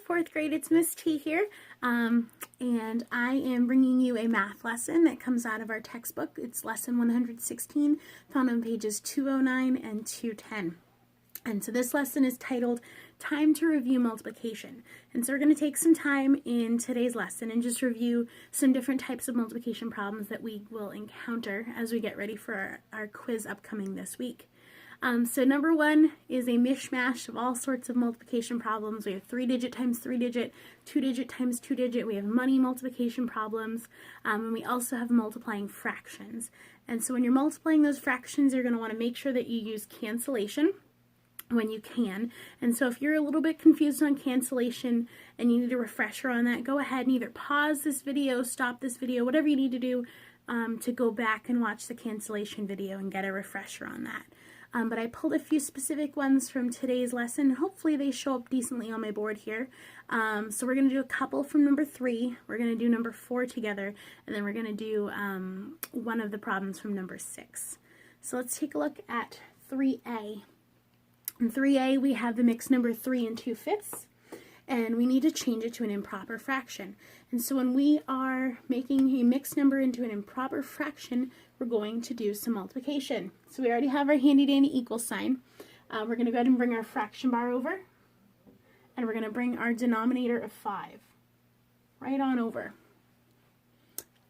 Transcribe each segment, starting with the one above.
fourth grade, it's Miss T here, and I am bringing you a math lesson that comes out of our textbook. It's lesson 116, found on pages 209 and 210. And so this lesson is titled Time to Review Multiplication. And so we're going to take some time in today's lesson and just review some different types of multiplication problems that we will encounter as we get ready for our quiz upcoming this week. So number one is a mishmash of all sorts of multiplication problems. We have 3-digit times 3-digit, 2-digit times 2-digit. We have money multiplication problems, and we also have multiplying fractions. And so when you're multiplying those fractions, you're going to want to make sure that you use cancellation when you can. And so if you're a little bit confused on cancellation and you need a refresher on that, go ahead and either pause this video, stop this video, whatever you need to do to go back and watch the cancellation video and get a refresher on that. But I pulled a few specific ones from today's lesson. Hopefully they show up decently on my board here. So we're going to do a couple from number 3. We're going to do number 4 together. And then we're going to do one of the problems from number 6. So let's take a look at 3A. In 3A, we have the mixed number 3 2/5. And we need to change it to an improper fraction. And so when we are making a mixed number into an improper fraction, we're going to do some multiplication. So we already have our handy dandy equal sign. We're going to go ahead and bring our fraction bar over. And we're going to bring our denominator of 5 right on over.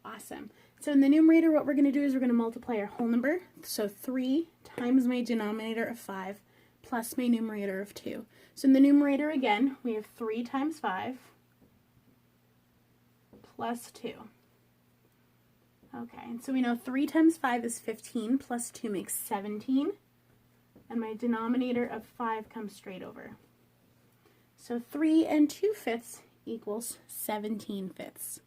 Awesome. So in the numerator, what we're going to do is we're going to multiply our whole number. So 3 times my denominator of 5 plus my numerator of 2. So in the numerator, again, we have 3 times 5 plus 2. Okay, and so we know 3 times 5 is 15, plus 2 makes 17, and my denominator of 5 comes straight over. So 3 2/5 equals 17/5.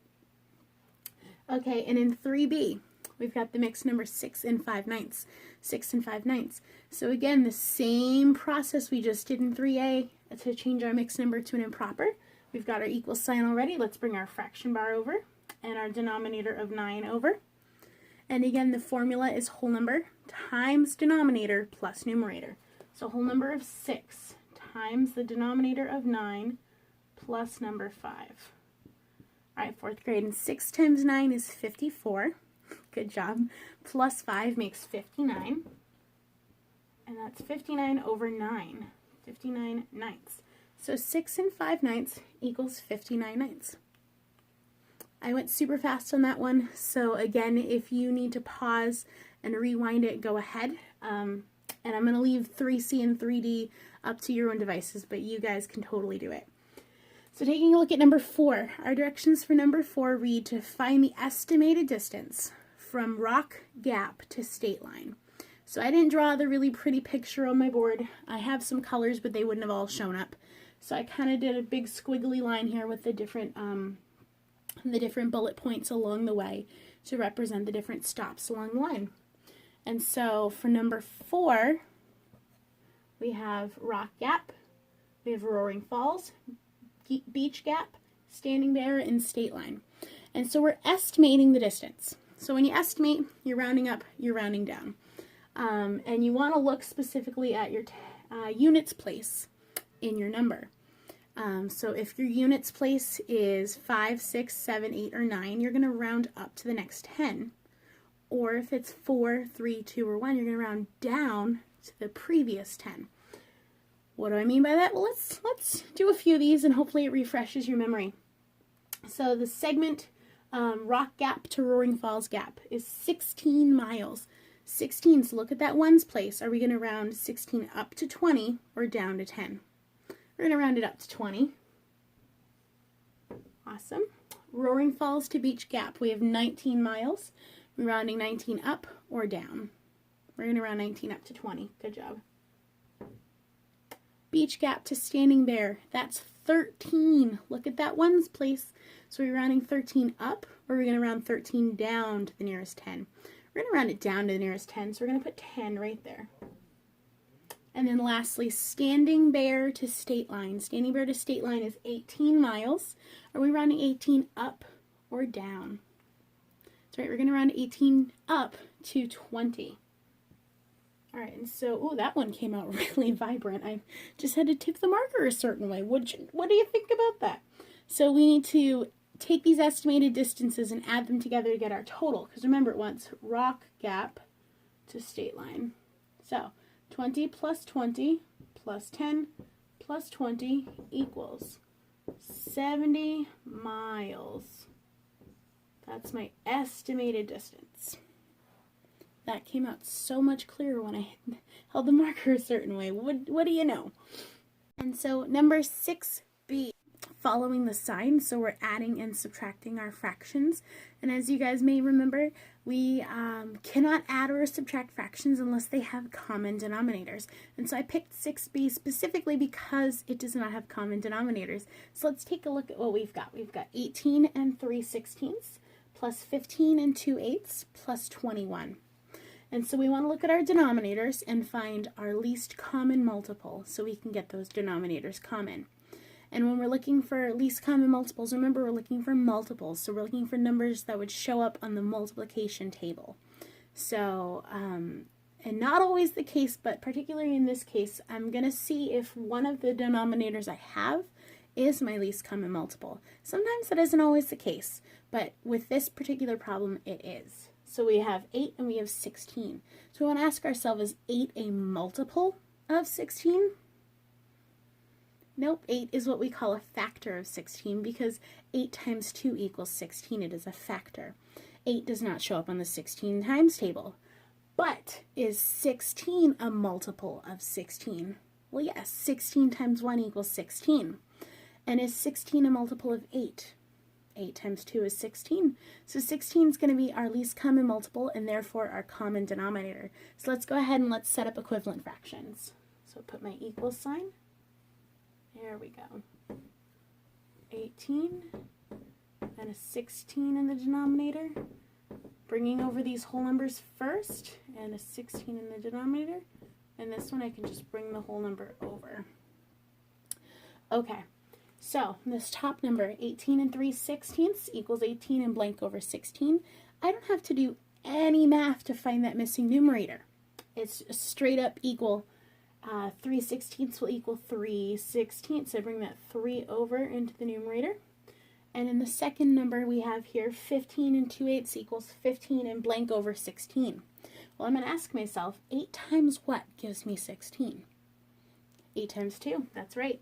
Okay, and in 3B, we've got the mixed number 6 5/9. 6 5/9. So again, the same process we just did in 3A to change our mixed number to an improper. We've got our equal sign already. Let's bring our fraction bar over and our denominator of 9 over. And again, the formula is whole number times denominator plus numerator. So whole number of 6 times the denominator of 9 plus number 5. All right, fourth grade, and 6 times 9 is 54. Good job. Plus 5 makes 59. And that's 59 over 9. 59 ninths. So 6 5/9 equals 59 ninths. I went super fast on that one. So again, if you need to pause and rewind it, go ahead. And I'm going to leave 3C and 3D up to your own devices, but you guys can totally do it. So taking a look at number 4, our directions for number 4 read to find the estimated distance from rock gap to state line. So I didn't draw the really pretty picture on my board. I have some colors, but they wouldn't have all shown up. So I kind of did a big squiggly line here with the different bullet points along the way to represent the different stops along the line. And so for number 4, we have Rock Gap, we have Roaring Falls, Beach Gap, Standing Bear, and State Line. And so we're estimating the distance. So when you estimate, you're rounding up, you're rounding down. And you want to look specifically at your units place in your number. So if your units place is 5, 6, 7, 8, or 9, you're going to round up to the next 10. Or if it's 4, 3, 2, or 1, you're going to round down to the previous 10. What do I mean by that? Well, let's do a few of these and hopefully it refreshes your memory. So the segment Rock Gap to Roaring Falls Gap is 16 miles. 16, so look at that ones place. Are we going to round 16 up to 20 or down to 10? We're going to round it up to 20. Awesome. Roaring Falls to Beach Gap, we have 19 miles. We're rounding 19 up or down. We're going to round 19 up to 20. Good job. Beach Gap to Standing Bear, that's 13. Look at that ones place. So we're rounding 13 up, or we're going to round 13 down to the nearest 10. We're going to round it down to the nearest 10, so we're going to put 10 right there. And then lastly, Standing Bear to State Line. Standing Bear to State Line is 18 miles. Are we rounding 18 up or down? That's right, we're going to round 18 up to 20. All right, and so, oh, that one came out really vibrant. I just had to tip the marker a certain way. What do you think about that? So we need to take these estimated distances and add them together to get our total. Because remember, it wants rock gap to state line. So 20 plus 20 plus 10 plus 20 equals 70 miles. That's my estimated distance. That came out so much clearer when I held the marker a certain way. What do you know? And so number 6b, following the sign. So we're adding and subtracting our fractions. And as you guys may remember, we cannot add or subtract fractions unless they have common denominators. And so I picked 6b specifically because it does not have common denominators. So let's take a look at what we've got. We've got 18 and 3/16 plus 15 and 2/8 plus 21. And so we want to look at our denominators and find our least common multiple so we can get those denominators common. And when we're looking for least common multiples, remember we're looking for multiples. So we're looking for numbers that would show up on the multiplication table. So, and not always the case, but particularly in this case, I'm going to see if one of the denominators I have is my least common multiple. Sometimes that isn't always the case, but with this particular problem, it is. So we have 8 and we have 16. So we want to ask ourselves, is 8 a multiple of 16? Nope, 8 is what we call a factor of 16 because 8 times 2 equals 16. It is a factor. 8 does not show up on the 16 times table. But is 16 a multiple of 16? Well, yes, 16 times 1 equals 16. And is 16 a multiple of 8? 8 times 2 is 16. So 16 is going to be our least common multiple and therefore our common denominator. So let's go ahead and let's set up equivalent fractions. So put my equal sign. There we go. 18 and a 16 in the denominator. Bringing over these whole numbers first and a 16 in the denominator. And this one I can just bring the whole number over. Okay. So, this top number, 18 and 3/16 equals 18 and blank over 16. I don't have to do any math to find that missing numerator. It's straight up equal. 3/16 will equal 3/16. So I bring that 3 over into the numerator. And in the second number we have here, 15 and 2/8 equals 15 and blank over 16. Well, I'm going to ask myself, 8 times what gives me 16? 8 times 2, that's right.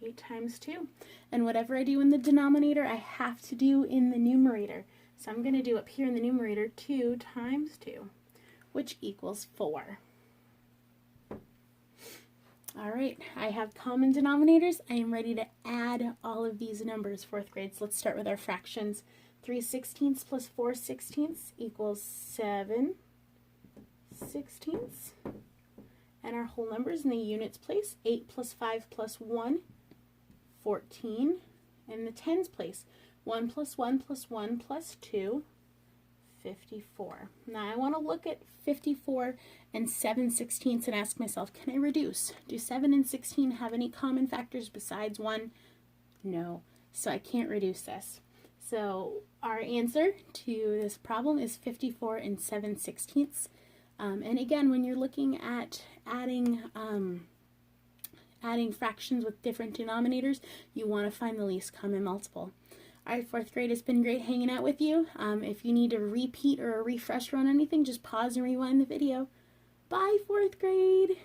8 times 2. And whatever I do in the denominator, I have to do in the numerator. So I'm going to do up here in the numerator 2 times 2, which equals 4. All right, I have common denominators. I am ready to add all of these numbers, 4th grade. So let's start with our fractions. 3/16 plus 4/16 equals 7/16. And our whole numbers in the units place. 8 plus 5 plus 1, 14. In the tens place, 1 plus 1 plus 1 plus 2, 54. Now I want to look at 54 and 7/16 and ask myself, can I reduce? Do 7 and 16 have any common factors besides 1? No, so I can't reduce this. So our answer to this problem is 54 and 7/16. And again, when you're looking at adding fractions with different denominators, you want to find the least common multiple. All right, 4th grade, it's been great hanging out with you. If you need a repeat or a refresher on anything, just pause and rewind the video. Bye, 4th grade.